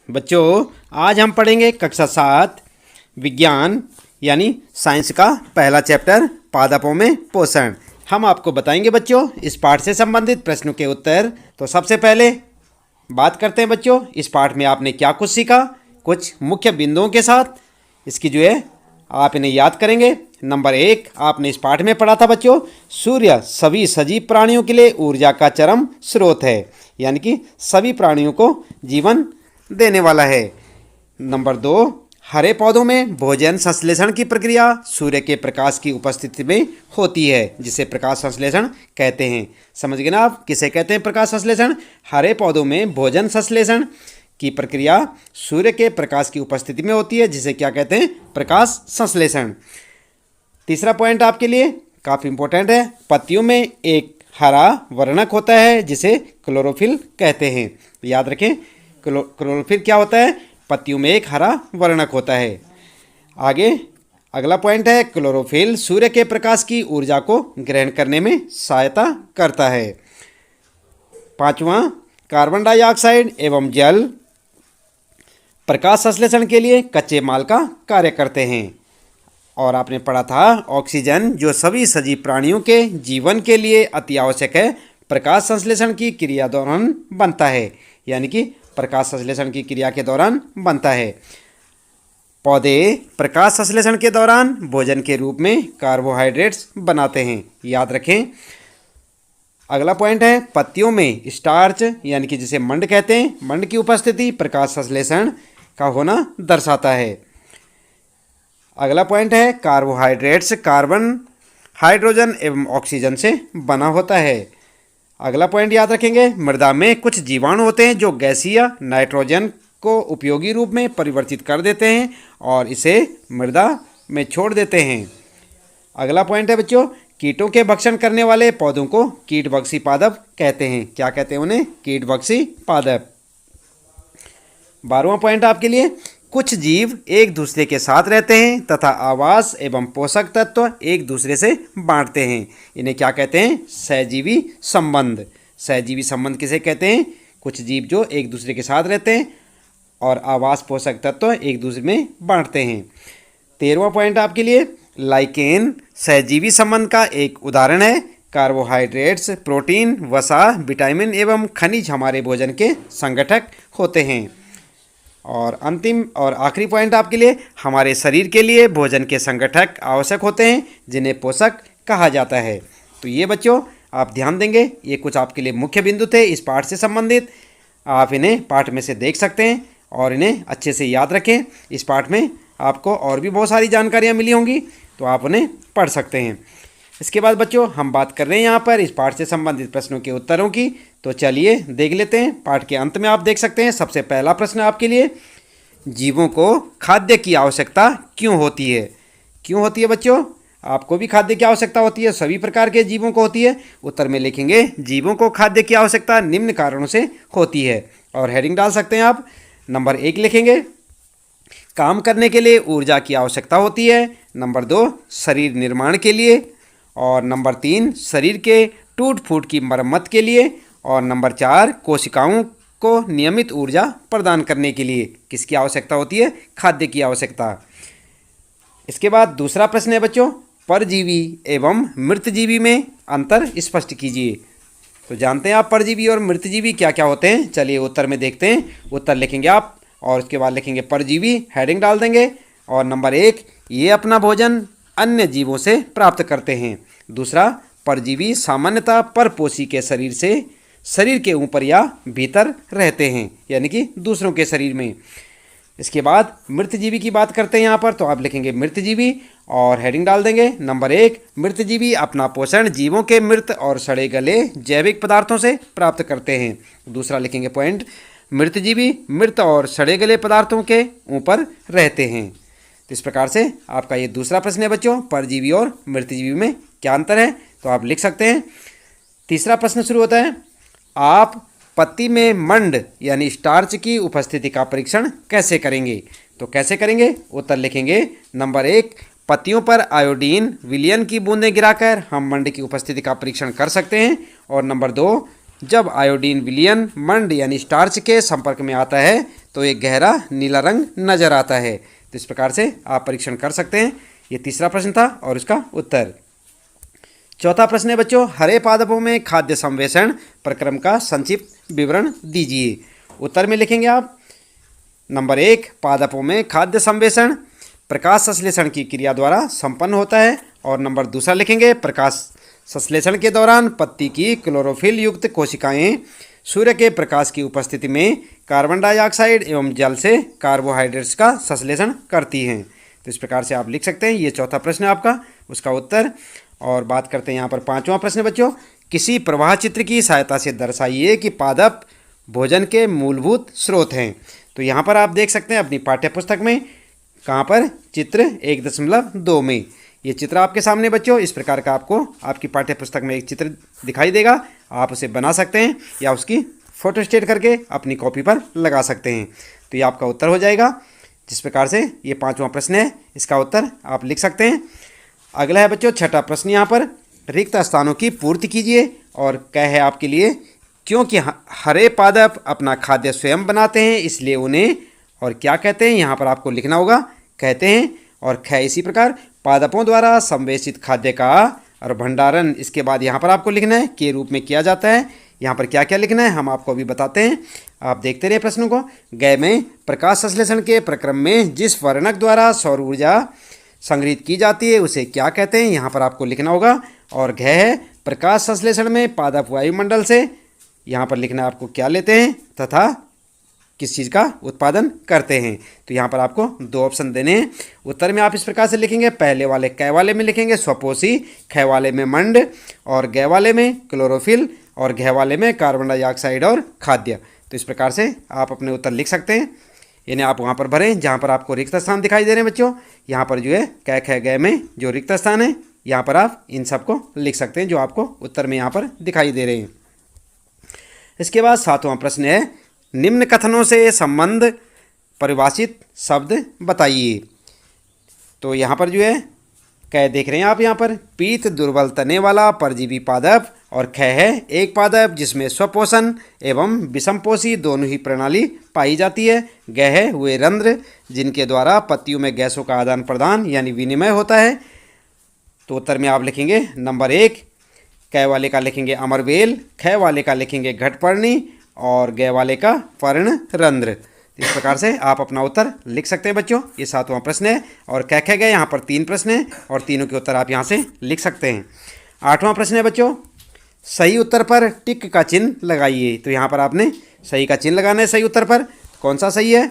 बच्चों, आज हम पढ़ेंगे कक्षा 7 विज्ञान यानी साइंस का पहला चैप्टर पादपों में पोषण। हम आपको बताएंगे बच्चों इस पाठ से संबंधित प्रश्नों के उत्तर। तो सबसे पहले बात करते हैं बच्चों, इस पाठ में आपने क्या कुछ सीखा, कुछ मुख्य बिंदुओं के साथ इसकी जो है आप इन्हें याद करेंगे। नंबर 1, आपने इस पाठ में पढ़ा था बच्चों, सूर्य सभी सजीव प्राणियों के लिए ऊर्जा का चरम स्रोत है, यानी कि सभी प्राणियों को जीवन देने वाला है। नंबर 2, हरे पौधों में भोजन संश्लेषण की प्रक्रिया सूर्य के प्रकाश की उपस्थिति में होती है, जिसे प्रकाश संश्लेषण कहते हैं। समझ गए ना आप, किसे कहते हैं प्रकाश संश्लेषण? हरे पौधों में भोजन संश्लेषण की प्रक्रिया सूर्य के प्रकाश की उपस्थिति में होती है, जिसे क्या कहते हैं? प्रकाश संश्लेषण। तीसरा पॉइंट आपके लिए काफ़ी इंपॉर्टेंट है, पत्तियों में एक हरा वर्णक होता है जिसे क्लोरोफिल कहते हैं। याद रखें, क्लोरोफिल क्या होता है? पत्तियों में एक हरा वर्णक होता है। आगे अगला पॉइंट है, क्लोरोफिल सूर्य के प्रकाश की ऊर्जा को ग्रहण करने में सहायता करता है। पांचवा, कार्बन डाइऑक्साइड एवं जल प्रकाश संश्लेषण के लिए कच्चे माल का कार्य करते हैं। और आपने पढ़ा था, ऑक्सीजन जो सभी सजीव प्राणियों के जीवन के लिए अति आवश्यक है, प्रकाश संश्लेषण की क्रिया दौरान बनता है, यानी कि प्रकाश संश्लेषण की क्रिया के दौरान बनता है। पौधे प्रकाश संश्लेषण के दौरान भोजन के रूप में कार्बोहाइड्रेट्स बनाते हैं। याद रखें। अगला पॉइंट है, पत्तियों में स्टार्च यानी कि जिसे मंड कहते हैं, मंड की उपस्थिति प्रकाश संश्लेषण का होना दर्शाता है। अगला पॉइंट है, कार्बोहाइड्रेट्स कार्बन, हाइड्रोजन एवं ऑक्सीजन से बना होता है। अगला पॉइंट याद रखेंगे, मृदा में कुछ जीवाणु होते हैं जो गैसीय नाइट्रोजन को उपयोगी रूप में परिवर्तित कर देते हैं और इसे मृदा में छोड़ देते हैं। अगला पॉइंट है बच्चों, कीटों के भक्षण करने वाले पौधों को कीटभक्षी पादप कहते हैं। क्या कहते हैं उन्हें? कीटभक्षी पादप। 12वां पॉइंट आपके लिए, कुछ जीव एक दूसरे के साथ रहते हैं तथा आवास एवं पोषक तत्व एक दूसरे से बांटते हैं। इन्हें क्या कहते हैं? सहजीवी संबंध। सहजीवी संबंध किसे कहते हैं? कुछ जीव जो एक दूसरे के साथ रहते हैं और आवास पोषक तत्व एक दूसरे में बांटते हैं। 13वां पॉइंट आपके लिए, लाइकेन सहजीवी संबंध का एक उदाहरण है। कार्बोहाइड्रेट्स, प्रोटीन, वसा, विटामिन एवं खनिज हमारे भोजन के संगठक होते हैं। और अंतिम और आखिरी पॉइंट आपके लिए, हमारे शरीर के लिए भोजन के संगठक आवश्यक होते हैं जिन्हें पोषक कहा जाता है। तो ये बच्चों आप ध्यान देंगे, ये कुछ आपके लिए मुख्य बिंदु थे इस पाठ से संबंधित। आप इन्हें पाठ में से देख सकते हैं और इन्हें अच्छे से याद रखें। इस पाठ में आपको और भी बहुत सारी जानकारियाँ मिली होंगी, तो आप उन्हें पढ़ सकते हैं। इसके बाद बच्चों हम बात कर रहे हैं यहाँ पर इस पाठ से संबंधित प्रश्नों के उत्तरों की। तो चलिए देख लेते हैं। पाठ के अंत में आप देख सकते हैं, सबसे पहला प्रश्न आपके लिए, जीवों को खाद्य की आवश्यकता क्यों होती है? क्यों होती है बच्चों? आपको भी खाद्य की आवश्यकता होती है, सभी प्रकार के जीवों को होती है। उत्तर में लिखेंगे, जीवों को खाद्य की आवश्यकता निम्न कारणों से होती है, और हेडिंग डाल सकते हैं आप। नंबर 1 लिखेंगे, काम करने के लिए ऊर्जा की आवश्यकता होती है। नंबर 2, शरीर निर्माण के लिए। और नंबर 3, शरीर के टूट फूट की मरम्मत के लिए। और नंबर 4, कोशिकाओं को नियमित ऊर्जा प्रदान करने के लिए किसकी आवश्यकता होती है? खाद्य की आवश्यकता। इसके बाद दूसरा प्रश्न है बच्चों, परजीवी एवं मृतजीवी में अंतर स्पष्ट कीजिए। तो जानते हैं आप परजीवी और मृतजीवी क्या क्या होते हैं? चलिए उत्तर में देखते हैं। उत्तर लिखेंगे आप और उसके बाद लिखेंगे परजीवी, हेडिंग डाल देंगे। और नंबर 1, ये अपना भोजन अन्य जीवों से प्राप्त करते हैं। दूसरा, परजीवी सामान्यतः परपोषी के शरीर के ऊपर या भीतर रहते हैं, यानी कि दूसरों के शरीर में। इसके बाद मृतजीवी की बात करते हैं यहाँ पर, तो आप लिखेंगे मृतजीवी और हेडिंग डाल देंगे। नंबर 1, मृतजीवी अपना पोषण जीवों के मृत और सड़े गले जैविक पदार्थों से प्राप्त करते हैं। दूसरा लिखेंगे पॉइंट, मृतजीवी मृत और सड़े गले पदार्थों के ऊपर रहते हैं। तो इस प्रकार से आपका ये दूसरा प्रश्न है बच्चों, परजीवी और मृतजीवी में क्या अंतर है? तो आप लिख सकते हैं। तीसरा प्रश्न शुरू होता है, आप पत्ती में मंड यानी स्टार्च की उपस्थिति का परीक्षण कैसे करेंगे? तो कैसे करेंगे? उत्तर लिखेंगे। नंबर 1, पत्तियों पर आयोडीन विलयन की बूंदें गिराकर हम मंड की उपस्थिति का परीक्षण कर सकते हैं। और नंबर 2, जब आयोडीन विलयन मंड यानी स्टार्च के संपर्क में आता है तो एक गहरा नीला रंग नजर आता है। तो इस प्रकार से आप परीक्षण कर सकते हैं। ये तीसरा प्रश्न था और इसका उत्तर। चौथा प्रश्न है बच्चों, हरे पादपों में खाद्य संवेषण प्रक्रम का संक्षिप्त विवरण दीजिए। उत्तर में लिखेंगे आप नंबर 1, पादपों में खाद्य संवेषण प्रकाश संश्लेषण की क्रिया द्वारा संपन्न होता है। और नंबर दूसरा लिखेंगे, प्रकाश संश्लेषण के दौरान पत्ती की क्लोरोफिल युक्त कोशिकाएं सूर्य के प्रकाश की उपस्थिति में कार्बन डाइऑक्साइड एवं जल से कार्बोहाइड्रेट्स का संश्लेषण करती हैं। तो इस प्रकार से आप लिख सकते हैं। ये चौथा प्रश्न है आपका, उसका उत्तर। और बात करते हैं यहाँ पर पांचवा प्रश्न बच्चों, किसी प्रवाह चित्र की सहायता से दर्शाइए कि पादप भोजन के मूलभूत स्रोत हैं। तो यहाँ पर आप देख सकते हैं अपनी पाठ्य पुस्तक में, कहाँ पर, चित्र 1.2 में ये चित्र आपके सामने बच्चों। इस प्रकार का आपको आपकी पाठ्य पुस्तक में एक चित्र दिखाई देगा, आप उसे बना सकते हैं या उसकी फोटो स्टेट करके अपनी कॉपी पर लगा सकते हैं। तो ये आपका उत्तर हो जाएगा। जिस प्रकार से ये पांचवा प्रश्न है, इसका उत्तर आप लिख सकते हैं। अगला है बच्चों छठा प्रश्न, यहाँ पर रिक्त स्थानों की पूर्ति कीजिए। और क्या है आपके लिए, क्योंकि हरे पादप अपना खाद्य स्वयं बनाते हैं इसलिए उन्हें और क्या कहते हैं, यहाँ पर आपको लिखना होगा, कहते हैं। और ख इसी प्रकार पादपों द्वारा संवेशित खाद्य का और भंडारण, इसके बाद यहाँ पर आपको लिखना है के रूप में किया जाता है। यहाँ पर क्या क्या लिखना है हम आपको अभी बताते हैं, आप देखते रहिए प्रश्नों को। ग में प्रकाश संश्लेषण के प्रक्रम में जिस वर्णक द्वारा सौर ऊर्जा संग्रहित की जाती है उसे क्या कहते हैं, यहाँ पर आपको लिखना होगा। और घ है प्रकाश संश्लेषण में पादप वायुमंडल से, यहाँ पर लिखना आपको क्या लेते हैं तथा किस चीज़ का उत्पादन करते हैं। तो यहाँ पर आपको 2 ऑप्शन देने हैं। उत्तर में आप इस प्रकार से लिखेंगे, पहले वाले क वाले में लिखेंगे स्वपोषी, ख वाले में मंड और ग वाले में क्लोरोफिल और घ वाले में कार्बन डाइऑक्साइड और खाद्य। तो इस प्रकार से आप अपने उत्तर लिख सकते हैं। इन्हें आप वहाँ पर भरें जहाँ पर आपको रिक्त स्थान दिखाई दे रहे हैं बच्चों। यहाँ पर जो है क ख ग में जो रिक्त स्थान है, यहाँ पर आप इन सबको लिख सकते हैं जो आपको उत्तर में यहाँ पर दिखाई दे रहे हैं। इसके बाद 7वां प्रश्न है, निम्न कथनों से संबंध परिभाषित शब्द बताइए। तो यहाँ पर जो है क देख रहे हैं आप, यहाँ पर पीत दुर्बल तने वाला परजीवी पादप। और ख है एक पादप जिसमें स्वपोषण एवं विषमपोषी दोनों ही प्रणाली पाई जाती है। ग है वे रंध्र जिनके द्वारा पत्तियों में गैसों का आदान प्रदान यानी विनिमय होता है। तो उत्तर में आप लिखेंगे नंबर 1, क वाले का लिखेंगे अमरबेल, ख वाले का लिखेंगे घटपर्णी और ग वाले का पर्ण रंध्र। इस प्रकार से आप अपना उत्तर लिख सकते हैं बच्चों। ये 7वां प्रश्न है। और क ख ग यहाँ पर 3 प्रश्न हैं और तीनों के उत्तर आप यहाँ से लिख सकते हैं। 8वां प्रश्न है बच्चों, सही उत्तर पर टिक का चिन्ह लगाइए। तो यहाँ पर आपने सही का चिन्ह लगाना है सही उत्तर पर। कौन सा सही है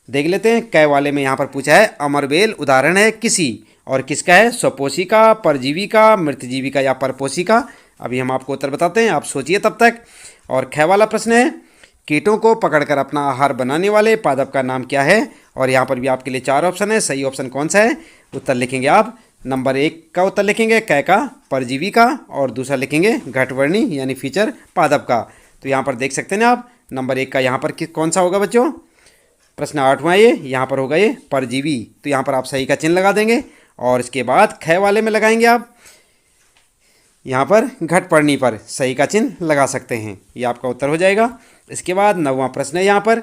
देख लेते हैं। क वाले में यहाँ पर पूछा है अमरबेल उदाहरण है किसी, और किसका है, स्वपोषी का, परजीवी का, मृतजीवी का या परपोषी का। अभी हम आपको उत्तर बताते हैं, आप सोचिए तब तक। और ख वाला प्रश्न है, कीटों को पकड़कर अपना आहार बनाने वाले पादप का नाम क्या है। और यहाँ पर भी आपके लिए 4 ऑप्शन है, सही ऑप्शन कौन सा है, उत्तर लिखेंगे आप नंबर 1 का उत्तर लिखेंगे क का, परजीवी का, और दूसरा लिखेंगे घटवर्णी यानी फीचर पादप का। तो यहाँ पर देख सकते हैं आप नंबर 1 का यहाँ पर कौन सा होगा बच्चों, प्रश्न 8वां ये यहाँ पर होगा ये परजीवी। तो यहाँ पर आप सही का चिन्ह लगा देंगे। और इसके बाद ख वाले में लगाएंगे आप यहाँ पर घटपर्णी पर सही का चिन्ह लगा सकते हैं, ये आपका उत्तर हो जाएगा। इसके बाद 9वां प्रश्न है यहाँ पर,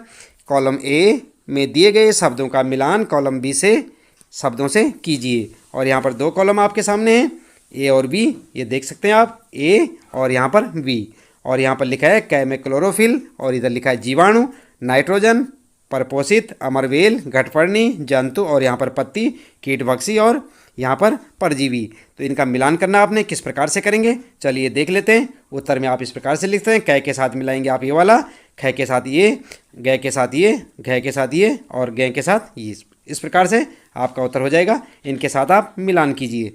कॉलम ए में दिए गए शब्दों का मिलान कॉलम बी से शब्दों से कीजिए। और यहाँ पर 2 कॉलम आपके सामने हैं, ए और बी, ये देख सकते हैं आप, ए और यहाँ पर बी। और यहाँ पर लिखा है क में क्लोरोफिल और इधर लिखा है जीवाणु, नाइट्रोजन, परपोषित, अमरबेल, घटपर्णी, जंतु और यहाँ पर पत्ती, कीटभक्षी और यहाँ पर परजीवी। तो इनका मिलान करना आपने किस प्रकार से करेंगे, चलिए देख लेते हैं। उत्तर में आप इस प्रकार से लिखते हैं, क के साथ मिलाएंगे आप ये वाला, ख के साथ ये, ग के साथ ये, घ के साथ ये और ग के साथ ये। इस प्रकार से आपका उत्तर हो जाएगा, इनके साथ आप मिलान कीजिए।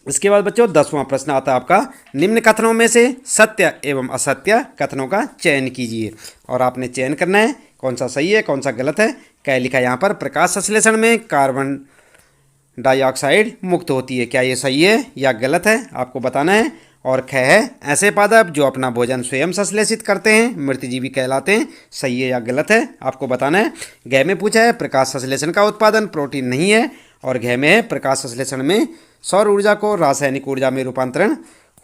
इसके बाद बच्चों 10वां प्रश्न आता है आपका, निम्न कथनों में से सत्य एवं असत्य कथनों का चयन कीजिए। और आपने चयन करना है कौन सा सही है कौन सा गलत है। क्या लिखा है यहाँ पर, प्रकाश संश्लेषण में कार्बन डाइऑक्साइड मुक्त होती है, क्या ये सही है या गलत है आपको बताना है। और ख है ऐसे पादप जो अपना भोजन स्वयं संश्लेषित करते हैं मृतजीवी कहलाते हैं, सही है या गलत है आपको बताना है। घ में पूछा है प्रकाश संश्लेषण का उत्पादन प्रोटीन नहीं है। और घ में है प्रकाश संश्लेषण में सौर ऊर्जा को रासायनिक ऊर्जा में रूपांतरण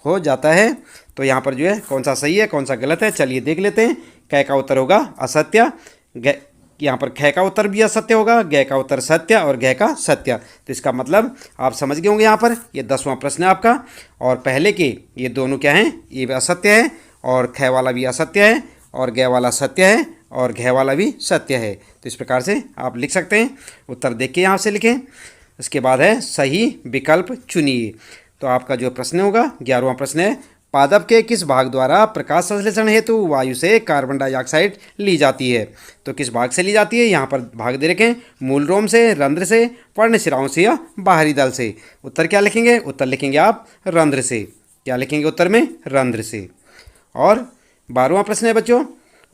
हो जाता है। तो यहाँ पर जो है कौन सा सही है कौन सा गलत है, चलिए देख लेते हैं। कै का उत्तर होगा असत्य, यहाँ पर ख का उत्तर भी असत्य होगा, गै का उत्तर सत्य और गै का सत्य। तो इसका मतलब आप समझ गए होंगे। यहाँ पर ये 10वां प्रश्न है आपका, और पहले के ये दोनों क्या हैं, ये भी असत्य है, और ख वाला भी असत्य है, और गै वाला सत्य है, और घ वाला भी सत्य है। तो इस प्रकार से आप लिख सकते हैं। उत्तर देख के यहाँ से लिखें। इसके बाद है सही विकल्प चुनिए। तो आपका जो प्रश्न होगा 11वां प्रश्न है, पादप के किस भाग द्वारा प्रकाश संश्लेषण हेतु वायु से कार्बन डाइऑक्साइड ली जाती है। तो किस भाग से ली जाती है, यहाँ पर भाग दे रखें, मूल रोम से, रंध्र से, पर्णशिराओं से या बाहरी दल से। उत्तर क्या लिखेंगे, उत्तर लिखेंगे आप रंध्र से। क्या लिखेंगे उत्तर में, रंध्र से। और 12वां प्रश्न है बच्चों,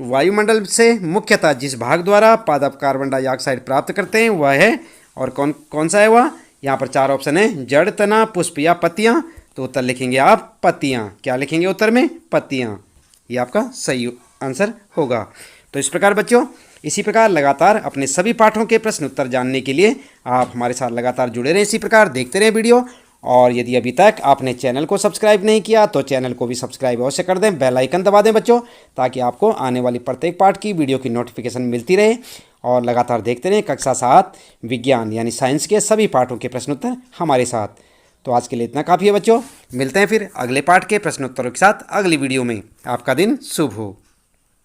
वायुमंडल से मुख्यतः जिस भाग द्वारा पादप कार्बन डाइऑक्साइड प्राप्त करते हैं वह है, और कौन कौन सा है वह। यहाँ पर 4 ऑप्शन है, जड़, तना, पुष्प या पत्तियाँ। तो उत्तर लिखेंगे आप पत्तियाँ। क्या लिखेंगे उत्तर में, पत्तियाँ। ये आपका सही आंसर होगा। तो इस प्रकार बच्चों, इसी प्रकार लगातार अपने सभी पाठों के प्रश्न उत्तर जानने के लिए आप हमारे साथ लगातार जुड़े रहें, इसी प्रकार देखते रहें वीडियो। और यदि अभी तक आपने चैनल को सब्सक्राइब नहीं किया तो चैनल को भी सब्सक्राइब अवश्य कर दें, बेल आइकन दबा दें बच्चों, ताकि आपको आने वाली प्रत्येक पाठ की वीडियो की नोटिफिकेशन मिलती रहे। और लगातार देखते रहें कक्षा 7 विज्ञान यानी साइंस के सभी पाठों के प्रश्न उत्तर हमारे साथ। तो आज के लिए इतना काफ़ी है बच्चों, मिलते हैं फिर अगले पाठ के प्रश्नोत्तरों के साथ अगली वीडियो में। आपका दिन शुभ हो।